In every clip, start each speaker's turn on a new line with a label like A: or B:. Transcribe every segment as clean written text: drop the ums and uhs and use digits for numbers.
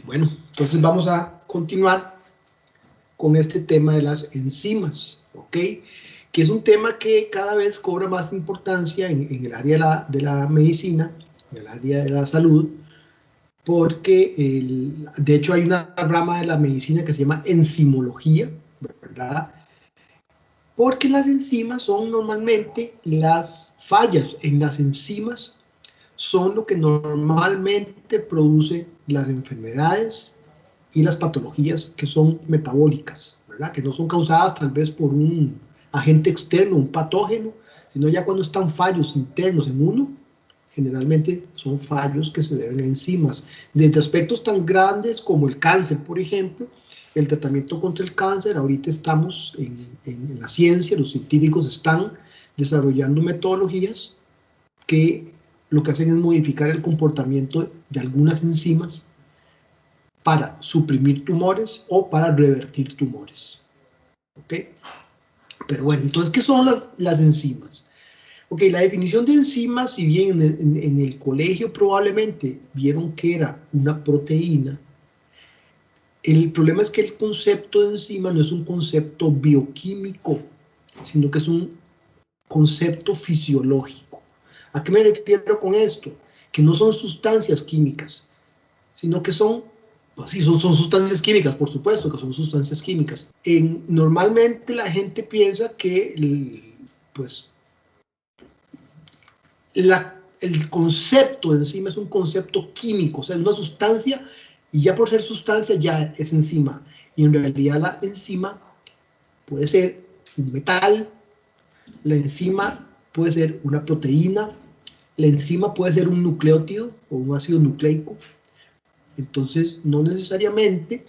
A: Bueno, entonces vamos a continuar con este tema de las enzimas, ¿ok? Que es un tema que cada vez cobra más importancia en el área de la medicina, en el área de la salud, porque de hecho hay una rama de la medicina que se llama enzimología, ¿verdad? Porque las enzimas son normalmente las fallas en las enzimas son lo que normalmente produce las enfermedades y las patologías que son metabólicas, ¿verdad? Que no son causadas tal vez por un agente externo, un patógeno, sino ya cuando están fallos internos en uno, generalmente son fallos que se deben a enzimas, desde aspectos tan grandes como el cáncer, por ejemplo. El tratamiento contra el cáncer, ahorita estamos en la ciencia, los científicos están desarrollando metodologías que lo que hacen es modificar el comportamiento de algunas enzimas para suprimir tumores o para revertir tumores. ¿Ok? Pero bueno, entonces, ¿qué son las enzimas? Ok, la definición de enzimas, si bien en el colegio probablemente vieron que era una proteína, el problema es que el concepto de enzima no es un concepto bioquímico, sino que es un concepto fisiológico. ¿A qué me refiero con esto? Que no son sustancias químicas, sino que son, pues sí, son sustancias químicas, por supuesto que son sustancias químicas. Normalmente la gente piensa que, pues, el concepto de enzima es un concepto químico, o sea, es una sustancia y ya por ser sustancia ya es enzima. Y en realidad la enzima puede ser un metal, la enzima puede ser una proteína, la enzima puede ser un nucleótido o un ácido nucleico. Entonces, no necesariamente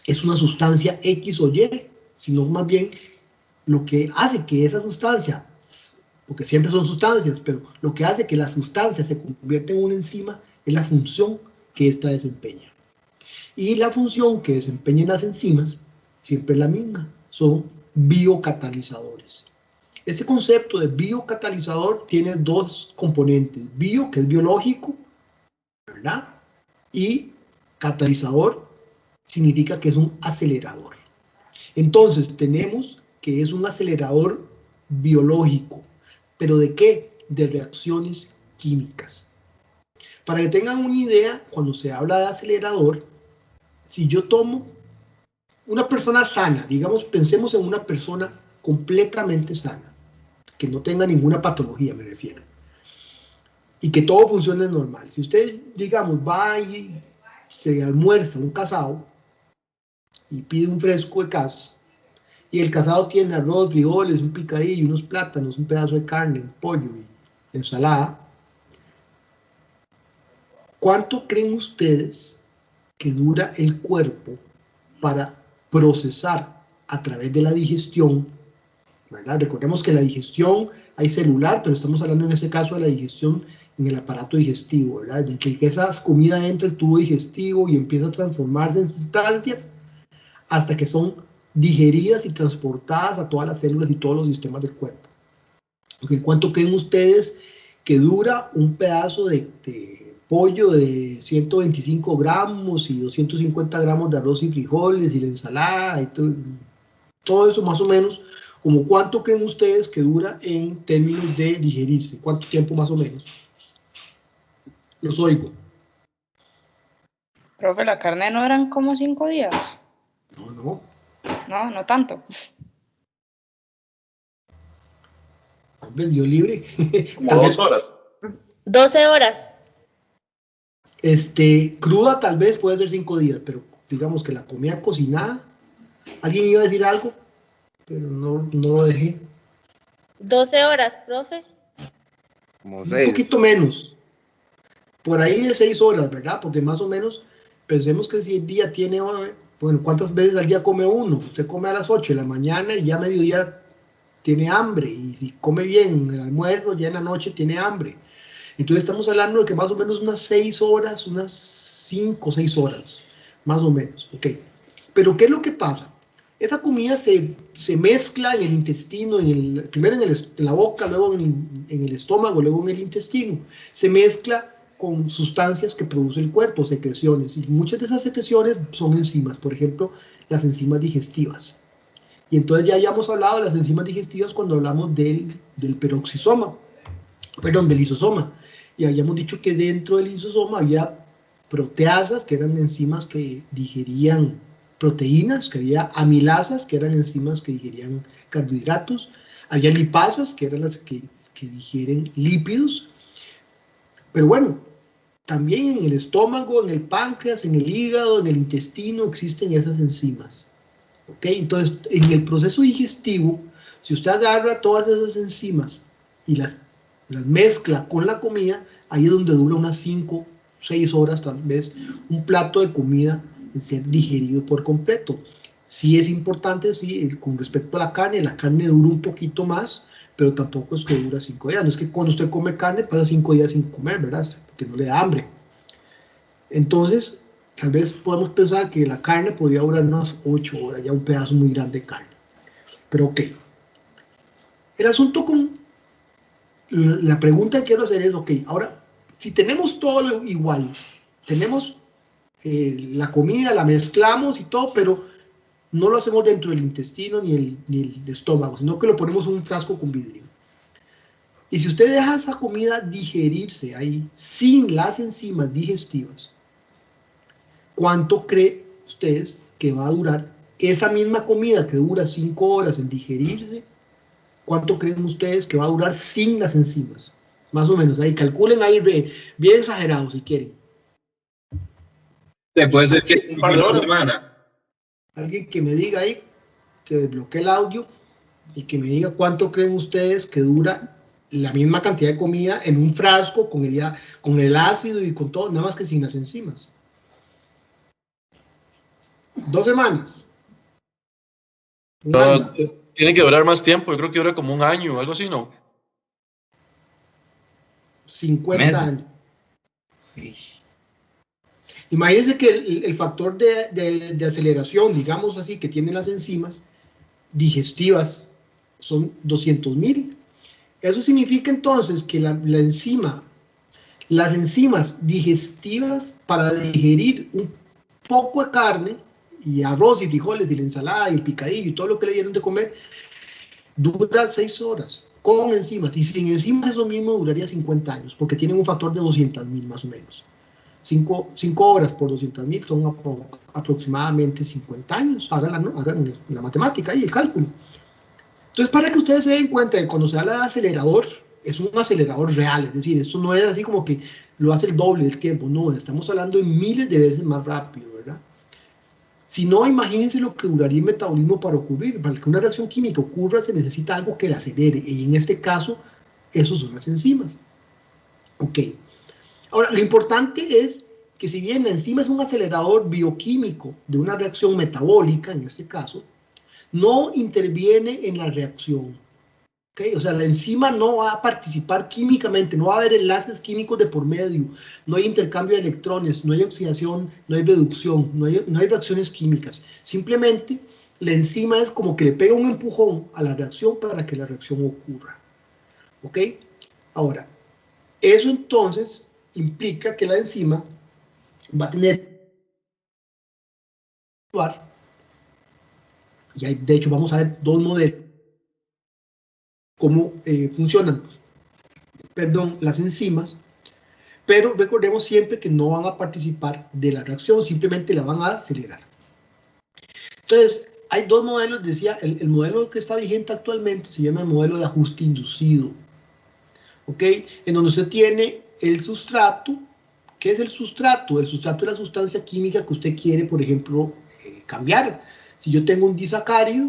A: es una sustancia X o Y, sino más bien lo que hace que esa sustancia, porque siempre son sustancias, pero lo que hace que la sustancia se convierta en una enzima es la función que ésta desempeña. Y la función que desempeñan las enzimas siempre es la misma, son biocatalizadores. Este concepto de biocatalizador tiene dos componentes, bio, que es biológico, ¿verdad? Y catalizador significa que es un acelerador. Entonces tenemos que es un acelerador biológico, pero ¿de qué? De reacciones químicas. Para que tengan una idea, cuando se habla de acelerador, si yo tomo una persona sana, digamos, pensemos en una persona completamente sana, que no tenga ninguna patología, me refiero, y que todo funcione normal. Si usted, digamos, va y se almuerza un casado y pide un fresco de cas, y el casado tiene arroz, frijoles, un picadillo, unos plátanos, un pedazo de carne, un pollo y ensalada, ¿cuánto creen ustedes que dura el cuerpo para procesar a través de la digestión? ¿Verdad? Recordemos que la digestión hay celular, pero estamos hablando en este caso de la digestión en el aparato digestivo, ¿verdad? De que esa comida entra al tubo digestivo y empieza a transformarse en sustancias hasta que son digeridas y transportadas a todas las células y todos los sistemas del cuerpo. Okay, ¿cuánto creen ustedes que dura un pedazo de pollo de 125 gramos y 250 gramos de arroz y frijoles y la ensalada y todo eso más o menos? ¿Como cuánto creen ustedes que dura en términos de digerirse? ¿Cuánto tiempo más o menos? Los oigo.
B: Profe, la carne no eran como 5 días.
A: No.
B: No, no tanto.
A: Hombre, Dios libre.
C: Como
A: Tal
C: 2
A: vez
C: horas.
D: 12 horas.
A: cruda tal vez puede ser 5 días, pero digamos que la comida cocinada. ¿Alguien iba a decir algo? Pero no lo dejé.
D: 12 horas, profe.
E: Como
A: Un
E: 6.
A: poquito menos. Por ahí de 6 horas, ¿verdad? Porque más o menos, pensemos que si el día tiene, bueno, ¿cuántas veces al día come uno? Usted come a las 8 de la mañana y ya a mediodía tiene hambre. Y si come bien el almuerzo, ya en la noche tiene hambre. Entonces estamos hablando de que más o menos unas 6 horas, unas 5 o 6 horas, más o menos, ¿ok? Pero ¿qué es lo que pasa? Esa comida se mezcla en el intestino, primero en la boca, luego en el estómago, luego en el intestino. Se mezcla con sustancias que produce el cuerpo, secreciones, y muchas de esas secreciones son enzimas, por ejemplo, las enzimas digestivas. Y entonces ya habíamos hablado de las enzimas digestivas cuando hablamos del peroxisoma, perdón, del lisosoma, y habíamos dicho que dentro del lisosoma había proteasas, que eran enzimas que digerían proteínas, que había amilasas, que eran enzimas que digerían carbohidratos, había lipasas, que eran las que digieren lípidos, pero bueno, también en el estómago, en el páncreas, en el hígado, en el intestino existen esas enzimas. ¿Ok? Entonces, en el proceso digestivo, si usted agarra todas esas enzimas y las mezcla con la comida, ahí es donde dura unas 5, 6 horas tal vez un plato de comida en ser digerido por completo. Sí es importante, sí, con respecto a la carne dura un poquito más, pero tampoco es que dura 5 días. No es que cuando usted come carne pasa 5 días sin comer, ¿verdad? Porque no le da hambre. Entonces, tal vez podemos pensar que la carne podría durar unas 8 horas, ya un pedazo muy grande de carne. Pero ok. El asunto con la pregunta que quiero hacer es, ok, ahora, si tenemos todo igual, tenemos la comida, la mezclamos y todo, pero no lo hacemos dentro del intestino ni el estómago, sino que lo ponemos en un frasco con vidrio. Y si usted deja esa comida digerirse ahí, sin las enzimas digestivas, ¿cuánto cree ustedes que va a durar esa misma comida que dura 5 horas en digerirse? ¿Cuánto creen ustedes que va a durar sin las enzimas? Más o menos, ahí calculen ahí bien exagerados si quieren.
C: Puede ser que un par de horas. Semana.
A: Alguien que me diga ahí, que desbloquee el audio y que me diga cuánto creen ustedes que dura la misma cantidad de comida en un frasco con el ácido y con todo, nada más que sin las enzimas. 2 semanas.
E: No, tiene que durar más tiempo, yo creo que dura como un año o algo así, ¿no?
A: 50 años. Imagínense que el factor de aceleración, digamos así, que tienen las enzimas digestivas son 200.000. Eso significa entonces que las enzimas digestivas para digerir un poco de carne y arroz y frijoles y la ensalada y el picadillo y todo lo que le dieron de comer, dura 6 horas con enzimas. Y sin enzimas eso mismo duraría 50 años, porque tienen un factor de 200.000 más o menos. 5 horas por 200.000 son aproximadamente 50 años. Hagan la matemática y el cálculo. Entonces, para que ustedes se den cuenta de que cuando se habla de acelerador, es un acelerador real, es decir, esto no es así como que lo hace el doble del tiempo, no, estamos hablando de miles de veces más rápido, ¿verdad? Si no, imagínense lo que duraría el metabolismo para ocurrir. Para que una reacción química ocurra, se necesita algo que la acelere, y en este caso, esos son las enzimas. Ok. Ahora, lo importante es que si bien la enzima es un acelerador bioquímico de una reacción metabólica, en este caso, no interviene en la reacción. ¿Okay? O sea, la enzima no va a participar químicamente, no va a haber enlaces químicos de por medio, no hay intercambio de electrones, no hay oxidación, no hay reducción, no hay reacciones químicas. Simplemente la enzima es como que le pega un empujón a la reacción para que la reacción ocurra. ¿Ok? Ahora, eso entonces implica que la enzima va a tener y de hecho vamos a ver 2 modelos cómo funcionan las enzimas, pero recordemos siempre que no van a participar de la reacción, simplemente la van a acelerar. Entonces, hay 2 modelos, decía, el modelo que está vigente actualmente se llama el modelo de ajuste inducido, ¿ok? En donde usted tiene el sustrato. ¿Qué es el sustrato? El sustrato es la sustancia química que usted quiere, por ejemplo, cambiar. Si yo tengo un disacárido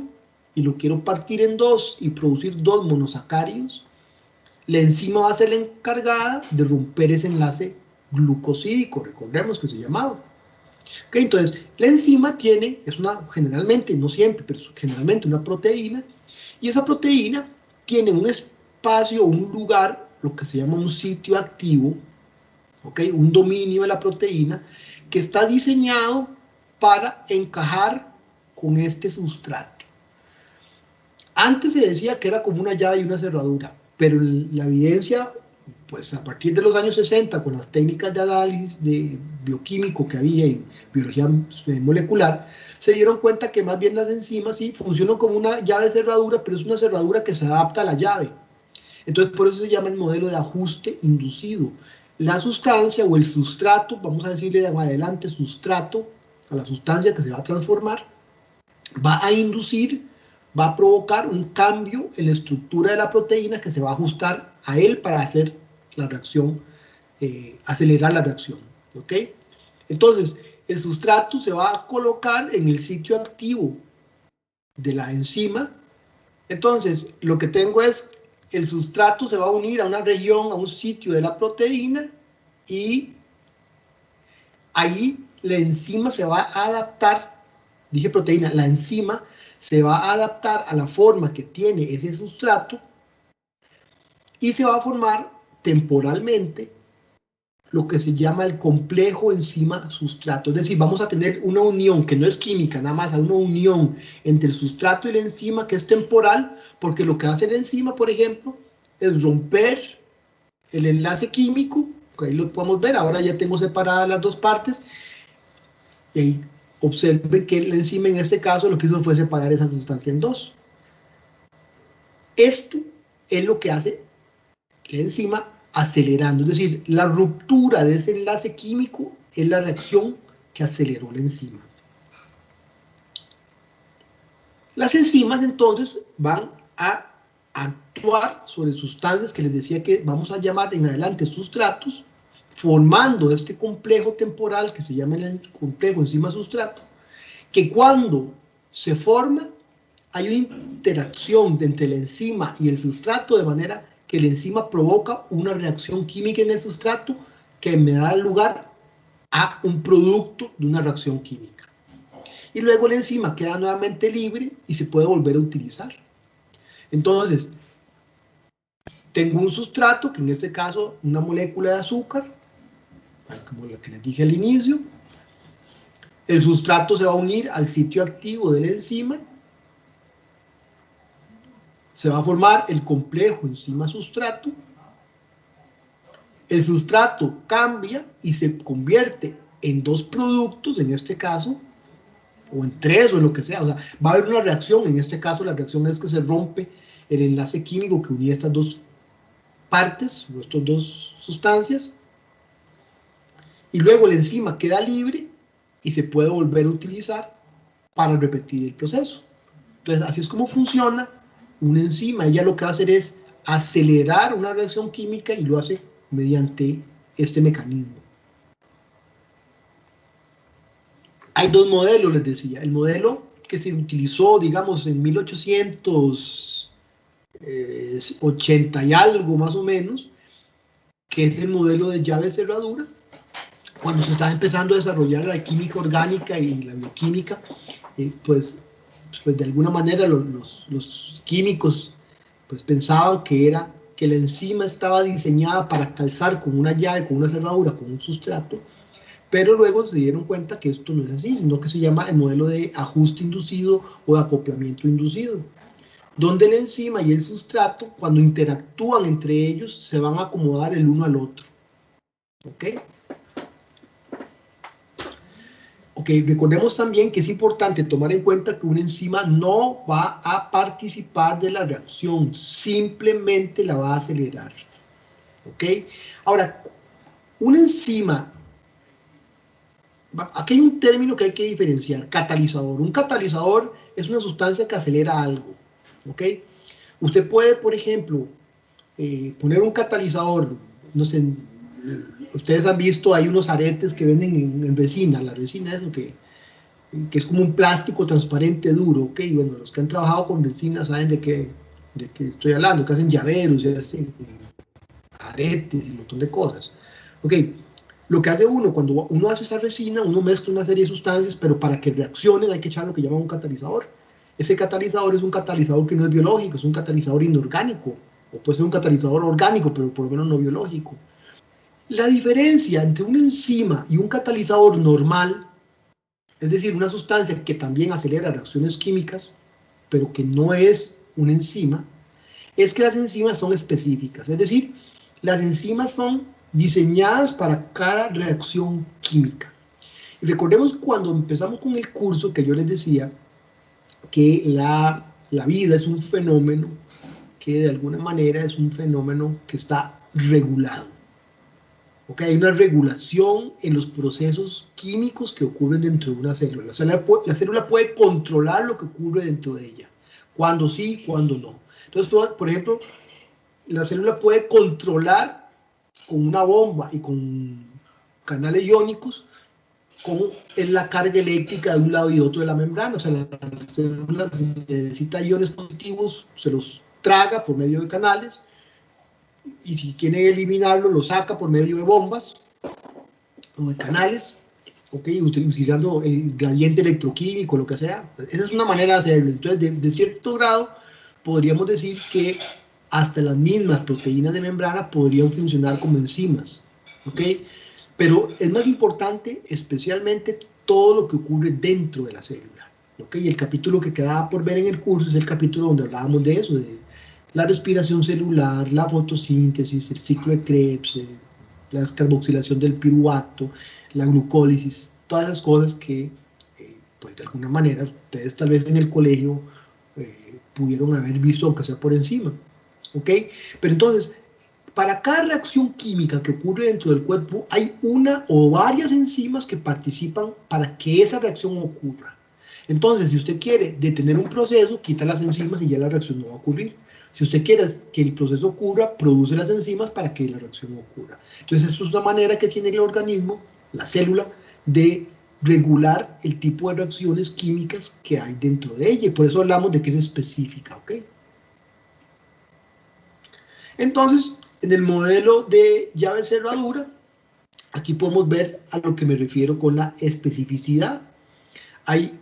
A: y lo quiero partir en 2 y producir 2 monosacáridos, la enzima va a ser la encargada de romper ese enlace glucosídico, recordemos que se llamaba. Okay, entonces, la enzima generalmente, no siempre, pero generalmente una proteína, y esa proteína tiene un espacio, un lugar, lo que se llama un sitio activo, okay, un dominio de la proteína, que está diseñado para encajar con este sustrato. Antes se decía que era como una llave y una cerradura, pero la evidencia pues a partir de los años 60, con las técnicas de análisis de bioquímico que había en biología molecular, se dieron cuenta que más bien las enzimas sí funcionan como una llave cerradura, pero es una cerradura que se adapta a la llave. Entonces, por eso se llama el modelo de ajuste inducido. La sustancia o el sustrato, vamos a decirle de adelante sustrato, a la sustancia que se va a transformar, va a inducir, va a provocar un cambio en la estructura de la proteína que se va a ajustar a él para hacer la reacción, acelerar la reacción, ¿ok? Entonces, el sustrato se va a colocar en el sitio activo de la enzima. Entonces, lo que tengo es, el sustrato se va a unir a una región, a un sitio de la proteína, y ahí la enzima se va a adaptar, dije proteína, la enzima se va a adaptar a la forma que tiene ese sustrato y se va a formar temporalmente lo que se llama el complejo enzima-sustrato. Es decir, vamos a tener una unión que no es química, nada más, hay una unión entre el sustrato y la enzima que es temporal, porque lo que hace la enzima, por ejemplo, es romper el enlace químico, que ahí lo podemos ver, ahora ya tengo separadas las dos partes, y ahí observen que la enzima en este caso lo que hizo fue separar esa sustancia en dos. Esto es lo que hace la enzima acelerando, es decir, la ruptura de ese enlace químico es la reacción que aceleró la enzima. Las enzimas entonces van a actuar sobre sustancias que les decía que vamos a llamar en adelante sustratos, formando este complejo temporal que se llama el complejo enzima-sustrato, que cuando se forma hay una interacción entre la enzima y el sustrato, de manera que la enzima provoca una reacción química en el sustrato que me da lugar a un producto de una reacción química. Y luego la enzima queda nuevamente libre y se puede volver a utilizar. Entonces, tengo un sustrato, que en este caso una molécula de azúcar, como la que les dije al inicio. El sustrato se va a unir al sitio activo de la enzima. Se va a formar el complejo enzima-sustrato. El sustrato cambia y se convierte en dos productos, en este caso, o en tres, o en lo que sea. O sea, va a haber una reacción. En este caso, la reacción es que se rompe el enlace químico que unía estas dos partes, o estas dos sustancias. Y luego la enzima queda libre y se puede volver a utilizar para repetir el proceso. Entonces, así es como funciona una enzima. Ella lo que va a hacer es acelerar una reacción química y lo hace mediante este mecanismo. Hay dos modelos, les decía. El modelo que se utilizó, digamos, en 1880 y algo más o menos, que es el modelo de llave cerradura, cuando se estaba empezando a desarrollar la química orgánica y la bioquímica, pues de alguna manera los químicos pues pensaban que la enzima estaba diseñada para calzar con una llave, con una cerradura, con un sustrato, pero luego se dieron cuenta que esto no es así, sino que se llama el modelo de ajuste inducido o de acoplamiento inducido, donde la enzima y el sustrato, cuando interactúan entre ellos, se van a acomodar el uno al otro. ¿Ok? Ok, recordemos también que es importante tomar en cuenta que una enzima no va a participar de la reacción, simplemente la va a acelerar. ¿Ok? Ahora, una enzima, aquí hay un término que hay que diferenciar, catalizador. Un catalizador es una sustancia que acelera algo. ¿Ok? Usted puede, por ejemplo, poner un catalizador, no sé, ustedes han visto, hay unos aretes que venden en resina. La resina es lo que es como un plástico transparente duro, ¿ok? Bueno, los que han trabajado con resina saben de qué estoy hablando, que hacen llaveros y así, aretes y un montón de cosas. Ok, lo que hace uno, cuando uno hace esa resina, uno mezcla una serie de sustancias, pero para que reaccionen hay que echar lo que llaman un catalizador. Ese catalizador es un catalizador que no es biológico, es un catalizador inorgánico, o puede ser un catalizador orgánico, pero por lo menos no biológico. La diferencia entre una enzima y un catalizador normal, es decir, una sustancia que también acelera reacciones químicas, pero que no es una enzima, es que las enzimas son específicas. Es decir, Las enzimas son diseñadas para cada reacción química. Y recordemos cuando empezamos con el curso que yo les decía que la vida es un fenómeno que de alguna manera es un fenómeno que está regulado. ¿Okay? Hay una regulación en los procesos químicos que ocurren dentro de una célula. La célula puede controlar lo que ocurre dentro de ella. Cuando sí, cuando no. Entonces, por ejemplo, la célula puede controlar con una bomba y con canales iónicos cómo es la carga eléctrica de un lado y otro de la membrana. O sea, la célula necesita iones positivos, se los traga por medio de canales, y si quiere eliminarlo, lo saca por medio de bombas o de canales, ¿okay? Utilizando el gradiente electroquímico, lo que sea. Esa es una manera de hacerlo. Entonces, de cierto grado, podríamos decir que hasta las mismas proteínas de membrana podrían funcionar como enzimas, ¿ok? Pero es más importante, especialmente, todo lo que ocurre dentro de la célula, ¿ok? Y el capítulo que quedaba por ver en el curso es el capítulo donde hablábamos de eso, de la respiración celular, la fotosíntesis, el ciclo de Krebs, la descarboxilación del piruvato, la glucólisis, todas esas cosas que, pues de alguna manera, ustedes tal vez en el colegio pudieron haber visto, aunque sea por encima, ¿ok? Pero entonces, para cada reacción química que ocurre dentro del cuerpo, hay una o varias enzimas que participan para que esa reacción ocurra. Entonces, si usted quiere detener un proceso, quita las enzimas y ya la reacción no va a ocurrir. Si usted quiere que el proceso ocurra, produce las enzimas para que la reacción ocurra. Entonces, esto es una manera que tiene el organismo, la célula, de regular el tipo de reacciones químicas que hay dentro de ella. Y por eso hablamos de que es específica, ¿ok? Entonces, en el modelo de llave cerradura, aquí podemos ver a lo que me refiero con la especificidad. Hay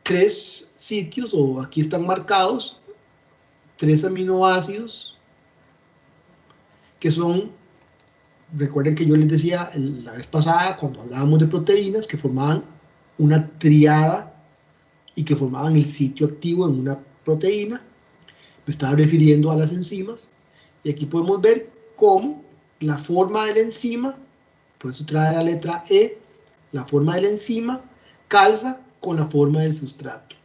A: 3 sitios, o aquí están marcados, 3 aminoácidos, que son, recuerden que yo les decía la vez pasada, cuando hablábamos de proteínas, que formaban una triada y que formaban el sitio activo en una proteína. Me estaba refiriendo a las enzimas, y aquí podemos ver cómo la forma de la enzima, por eso trae la letra E, la forma de la enzima calza con la forma del sustrato.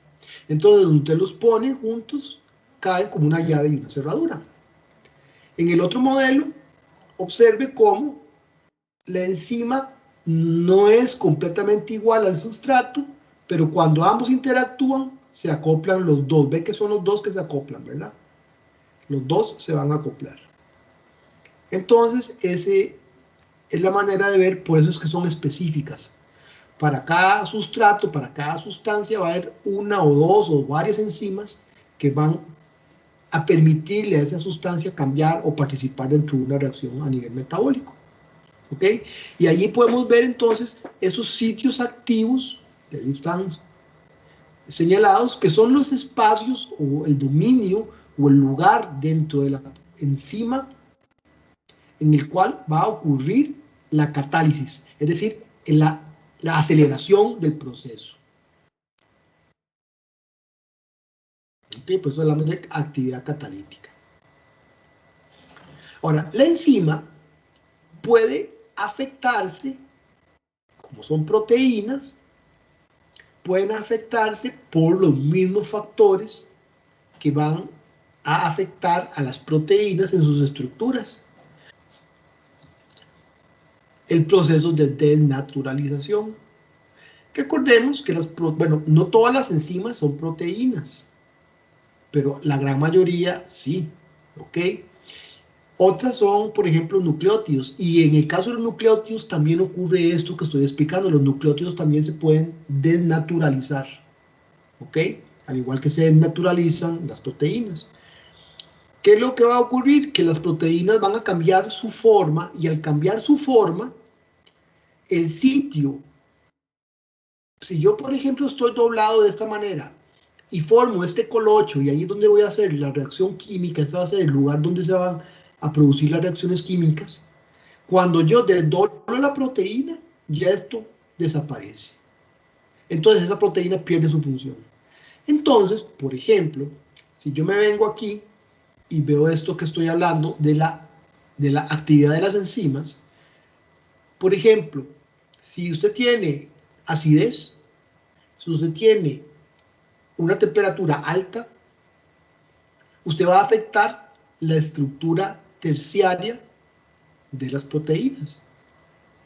A: Entonces, usted los pone juntos, caen como una llave y una cerradura. En el otro modelo, observe cómo la enzima no es completamente igual al sustrato, pero cuando ambos interactúan, se acoplan los dos. Ve que son los dos que se acoplan, ¿verdad? Los dos se van a acoplar. Entonces, esa es la manera de ver, por eso es que son específicas. Para cada sustrato, para cada sustancia, va a haber una o dos o varias enzimas que van a permitirle a esa sustancia cambiar o participar dentro de una reacción a nivel metabólico. ¿Ok? Y allí podemos ver entonces esos sitios activos, que ahí están señalados, que son los espacios o el dominio o el lugar dentro de la enzima en el cual va a ocurrir la catálisis, es decir, la aceleración del proceso. ¿Okay? Por eso hablamos de actividad catalítica. Ahora, la enzima puede afectarse, como son proteínas, pueden afectarse por los mismos factores que van a afectar a las proteínas en sus estructuras. El proceso de desnaturalización. Recordemos que no todas las enzimas son proteínas, pero la gran mayoría sí, ¿ok? Otras son, por ejemplo, nucleótidos, y en el caso de los nucleótidos también ocurre esto que estoy explicando. Los nucleótidos también se pueden desnaturalizar, ¿ok? Al igual que se desnaturalizan las proteínas. ¿Qué es lo que va a ocurrir? Que las proteínas van a cambiar su forma, y al cambiar su forma, el sitio, si yo por ejemplo estoy doblado de esta manera y formo este colocho, y ahí es donde voy a hacer la reacción química, este va a ser el lugar donde se van a producir las reacciones químicas, cuando yo desdoblo la proteína, ya esto desaparece. Entonces esa proteína pierde su función. Entonces, por ejemplo, si yo me vengo aquí y veo esto que estoy hablando de la de la actividad de las enzimas. Por ejemplo, si usted tiene acidez, si usted tiene una temperatura alta, usted va a afectar la estructura terciaria de las proteínas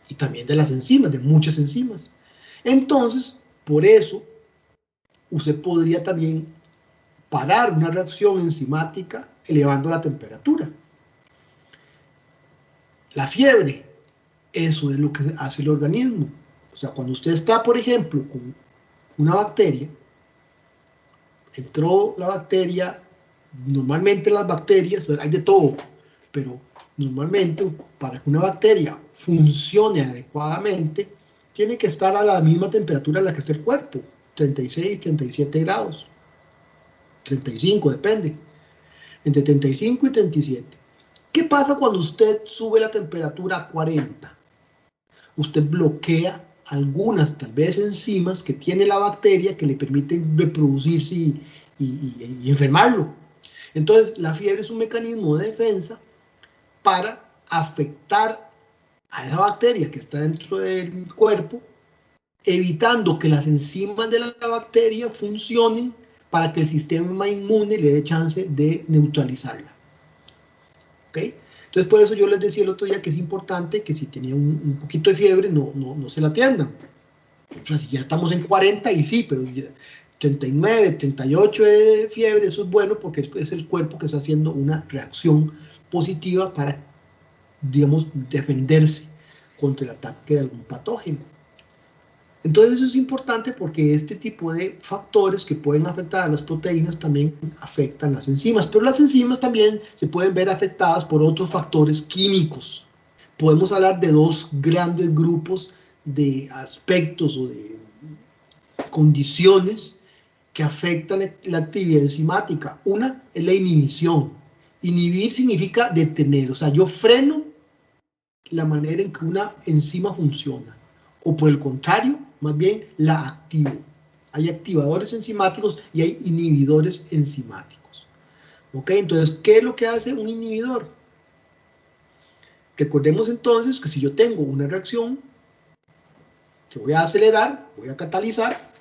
A: y también de las enzimas, de muchas enzimas. Entonces, por eso, usted podría también parar una reacción enzimática elevando la temperatura. La fiebre, eso es lo que hace el organismo. O sea, cuando usted está, por ejemplo, con una bacteria, entró la bacteria, normalmente las bacterias, hay de todo, pero normalmente para que una bacteria funcione adecuadamente, tiene que estar a la misma temperatura a la que está el cuerpo, 36, 37 grados, 35, depende, entre 35 y 37. ¿Qué pasa cuando usted sube la temperatura a 40? Usted bloquea algunas, tal vez, enzimas que tiene la bacteria que le permiten reproducirse y enfermarlo. Entonces, la fiebre es un mecanismo de defensa para afectar a esa bacteria que está dentro del cuerpo, evitando que las enzimas de la bacteria funcionen para que el sistema inmune le dé chance de neutralizarla. ¿Ok? Entonces, por eso yo les decía el otro día que es importante que si tenía un poquito de fiebre, no se la atiendan. O sea, si ya estamos en 40, y sí, pero ya 39, 38 de fiebre, eso es bueno porque es el cuerpo que está haciendo una reacción positiva para, digamos, defenderse contra el ataque de algún patógeno. Entonces eso es importante porque este tipo de factores que pueden afectar a las proteínas también afectan las enzimas, pero las enzimas también se pueden ver afectadas por otros factores químicos. Podemos hablar de dos grandes grupos de aspectos o de condiciones que afectan la actividad enzimática. Una es la inhibición. Inhibir significa detener, o sea, yo freno la manera en que una enzima funciona, o por el contrario, más bien la activo. Hay activadores enzimáticos y hay inhibidores enzimáticos. ¿Ok? Entonces, ¿qué es lo que hace un inhibidor? Recordemos entonces que si yo tengo una reacción que voy a acelerar, voy a catalizar,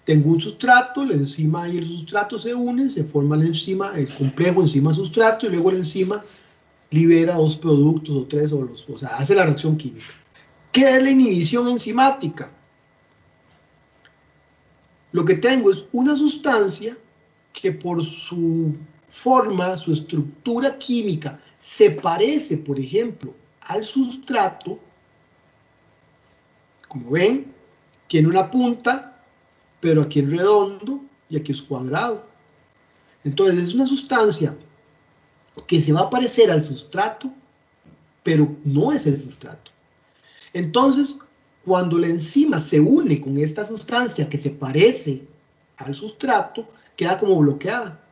A: tengo un sustrato, la enzima y el sustrato se unen, se forma la enzima, el complejo enzima-sustrato, y luego la enzima libera dos productos o tres, o sea, hace la reacción química. ¿Qué es la inhibición enzimática? Lo que tengo es una sustancia que por su forma, su estructura química, se parece, por ejemplo, al sustrato. Como ven, tiene una punta, pero aquí es redondo y aquí es cuadrado. Entonces es una sustancia que se va a parecer al sustrato, pero no es el sustrato. Entonces, cuando la enzima se une con esta sustancia que se parece al sustrato, queda como bloqueada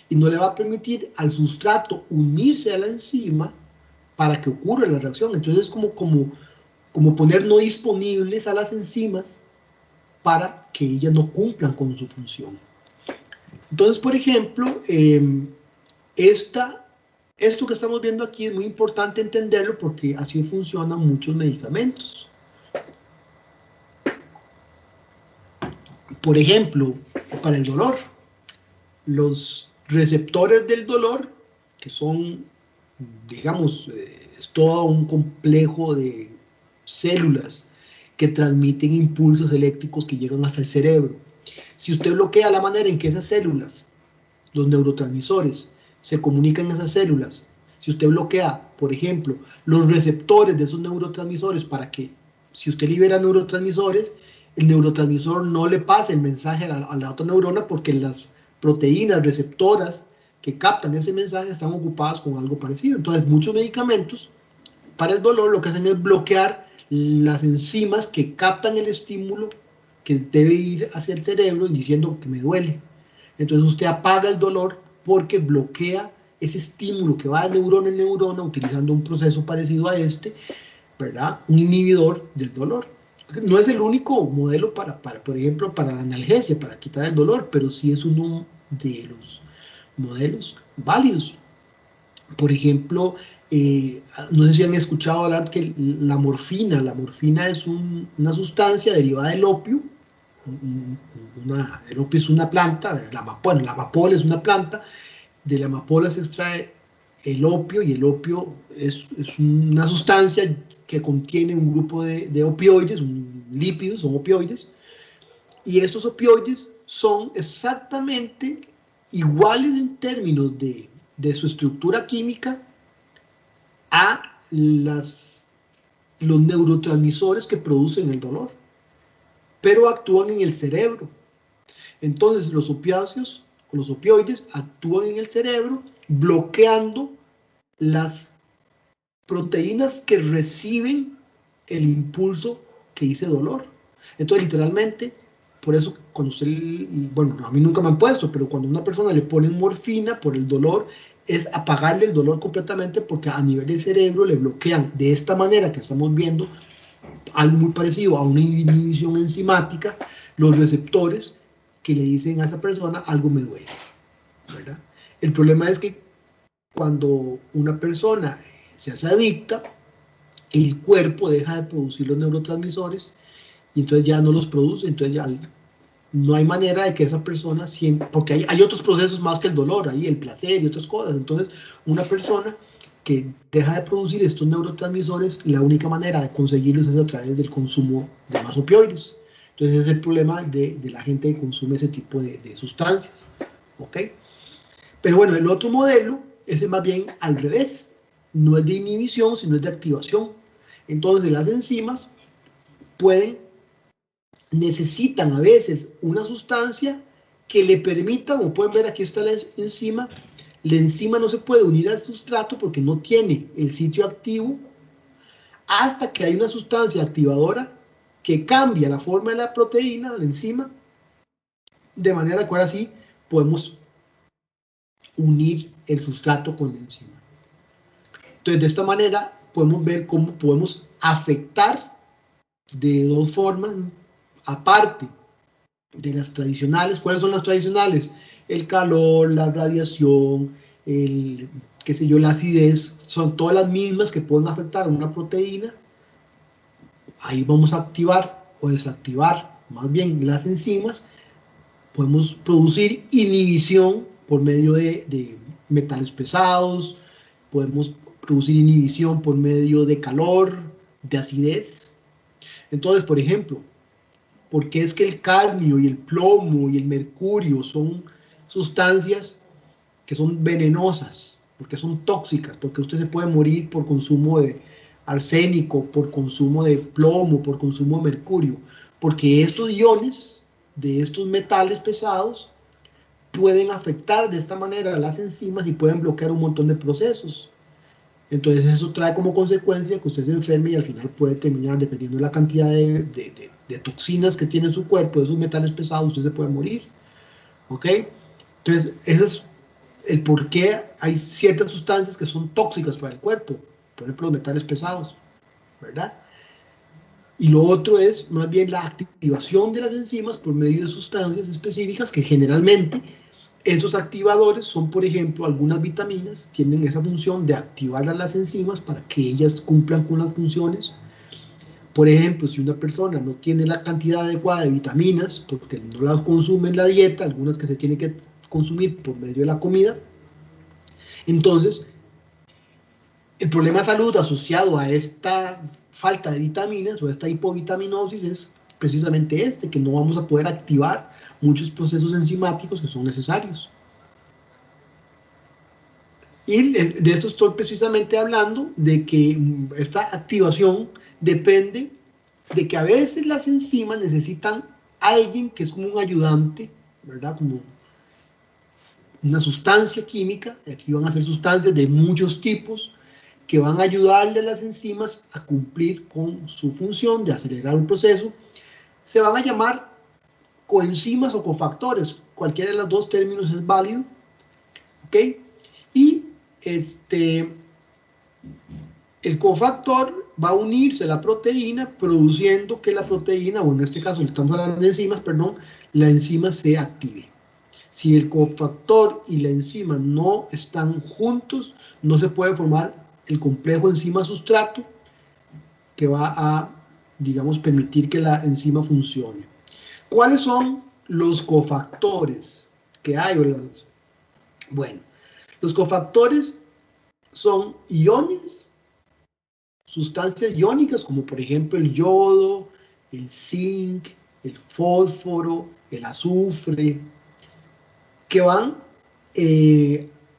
A: y no le va a permitir al sustrato unirse a la enzima para que ocurra la reacción. Entonces es como poner no disponibles a las enzimas para que ellas no cumplan con su función. Entonces, por ejemplo, esto que estamos viendo aquí es muy importante entenderlo porque así funcionan muchos medicamentos. Por ejemplo, para el dolor, los receptores del dolor, que son, digamos, es todo un complejo de células que transmiten impulsos eléctricos que llegan hasta el cerebro. Si usted bloquea la manera en que esas células, los neurotransmisores, se comunican en esas células, si usted bloquea, por ejemplo, los receptores de esos neurotransmisores para que, si usted libera neurotransmisores, el neurotransmisor no le pase el mensaje a la otra neurona porque las proteínas receptoras que captan ese mensaje están ocupadas con algo parecido. Entonces, muchos medicamentos para el dolor lo que hacen es bloquear las enzimas que captan el estímulo que debe ir hacia el cerebro diciendo que me duele. Entonces usted apaga el dolor porque bloquea ese estímulo que va de neurona en neurona utilizando un proceso parecido a este, ¿verdad? Un inhibidor del dolor. No es el único modelo por ejemplo, para la analgesia, para quitar el dolor, pero sí es uno de los modelos válidos. Por ejemplo, No sé si han escuchado hablar que la morfina es una sustancia derivada del opio. El opio es una planta, la amapola es una planta, de la amapola se extrae el opio, y el opio es una sustancia que contiene un grupo de opioides, lípidos, son opioides, y estos opioides son exactamente iguales en términos de su estructura química a los neurotransmisores que producen el dolor, pero actúan en el cerebro. Entonces los opiáceos o los opioides actúan en el cerebro bloqueando las proteínas que reciben el impulso que dice dolor. Entonces literalmente, por eso cuando usted, bueno, a mí nunca me han puesto, pero cuando a una persona le ponen morfina por el dolor, es apagarle el dolor completamente, porque a nivel del cerebro le bloquean de esta manera que estamos viendo, algo muy parecido a una inhibición enzimática, los receptores que le dicen a esa persona algo me duele, ¿verdad? El problema es que cuando una persona se hace adicta, el cuerpo deja de producir los neurotransmisores y entonces ya no los produce, entonces ya no hay manera de que esa persona sienta, porque hay otros procesos más que el dolor, ahí el placer y otras cosas. Entonces una persona que deja de producir estos neurotransmisores, la única manera de conseguirlos es a través del consumo de más opioides. Entonces ese es el problema de la gente que consume ese tipo de sustancias, ¿ok? Pero bueno, el otro modelo es más bien al revés, no es de inhibición, sino es de activación. Entonces las enzimas necesitan a veces una sustancia que le permita, como pueden ver aquí está la enzima no se puede unir al sustrato porque no tiene el sitio activo, hasta que hay una sustancia activadora que cambia la forma de la proteína, la enzima, de manera que ahora sí podemos unir el sustrato con la enzima. Entonces de esta manera podemos ver cómo podemos afectar de dos formas, aparte de las tradicionales. ¿Cuáles son las tradicionales? El calor, la radiación, la acidez, son todas las mismas que pueden afectar a una proteína. Ahí vamos a activar o desactivar más bien las enzimas. Podemos producir inhibición por medio de metales pesados, podemos producir inhibición por medio de calor, de acidez. Entonces, por ejemplo, ¿por qué es que el cadmio y el plomo y el mercurio son sustancias que son venenosas? Porque son tóxicas, porque usted se puede morir por consumo de arsénico, por consumo de plomo, por consumo de mercurio, porque estos iones de estos metales pesados pueden afectar de esta manera a las enzimas y pueden bloquear un montón de procesos. Entonces eso trae como consecuencia que usted se enferme y al final puede terminar, dependiendo de la cantidad de toxinas que tiene su cuerpo, de esos metales pesados, usted se puede morir. ¿Ok? Entonces ese es el por qué hay ciertas sustancias que son tóxicas para el cuerpo, por ejemplo los metales pesados, ¿verdad? Y lo otro es más bien la activación de las enzimas por medio de sustancias específicas que generalmente estos activadores son, por ejemplo, algunas vitaminas tienen esa función de activar a las enzimas para que ellas cumplan con las funciones. Por ejemplo, si una persona no tiene la cantidad adecuada de vitaminas porque no las consume en la dieta, algunas que se tienen que consumir por medio de la comida, entonces el problema de salud asociado a esta falta de vitaminas o a esta hipovitaminosis es precisamente que no vamos a poder activar muchos procesos enzimáticos que son necesarios. Y de esto estoy precisamente hablando, de que esta activación depende de que a veces las enzimas necesitan alguien que es como un ayudante, ¿verdad? Como una sustancia química, y aquí van a ser sustancias de muchos tipos, que van a ayudarle a las enzimas a cumplir con su función de acelerar un proceso. Se van a llamar coenzimas o cofactores, cualquiera de los dos términos es válido, ¿ok? Y el cofactor va a unirse a la proteína produciendo que la proteína, o en este caso estamos hablando de enzimas, perdón, la enzima se active. Si el cofactor y la enzima no están juntos, no se puede formar el complejo enzima-sustrato que va a, digamos, permitir que la enzima funcione. ¿Cuáles son los cofactores que hay? Bueno, los cofactores son iones, sustancias iónicas, como por ejemplo el yodo, el zinc, el fósforo, el azufre, que van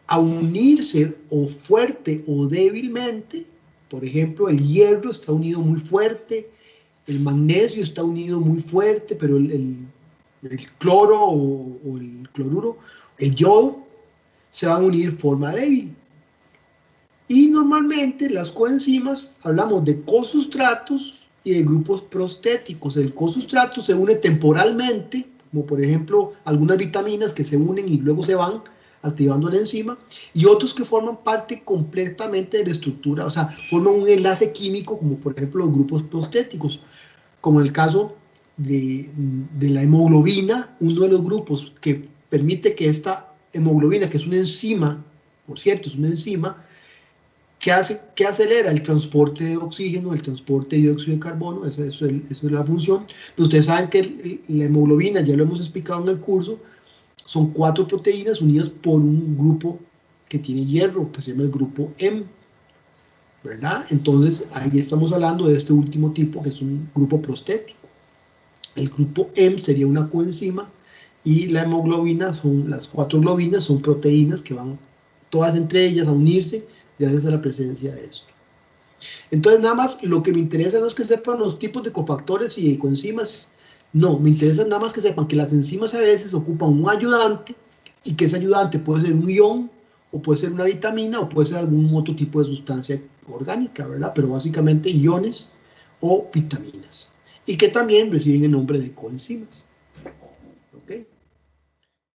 A: a unirse o fuerte o débilmente. Por ejemplo, el hierro está unido muy fuerte, el magnesio está unido muy fuerte, pero el cloro o el cloruro, el yodo, se van a unir de forma débil. Y normalmente las coenzimas, hablamos de cosustratos y de grupos prostéticos. El cosustrato se une temporalmente, como por ejemplo algunas vitaminas que se unen y luego se van activando la enzima, y otros que forman parte completamente de la estructura, o sea, forman un enlace químico, como por ejemplo los grupos prostéticos, como en el caso de la hemoglobina, uno de los grupos que permite que esta hemoglobina, que es una enzima, por cierto, es una enzima, que acelera el transporte de oxígeno, el transporte de dióxido de carbono, esa es la función. Pero ustedes saben que la hemoglobina, ya lo hemos explicado en el curso, son 4 proteínas unidas por un grupo que tiene hierro, que se llama el grupo M, ¿verdad? Entonces, ahí estamos hablando de este último tipo, que es un grupo prostético. El grupo M sería una coenzima, y la hemoglobina, las 4 globinas, son proteínas que van todas entre ellas a unirse gracias a la presencia de esto. Entonces, nada más, lo que me interesa no es que sepan los tipos de cofactores y de coenzimas, no, me interesa nada más que sepan que las enzimas a veces ocupan un ayudante, y que ese ayudante puede ser un ion, o puede ser una vitamina, o puede ser algún otro tipo de sustancia orgánica, ¿verdad? Pero básicamente iones o vitaminas, y que también reciben el nombre de coenzimas. ¿Ok?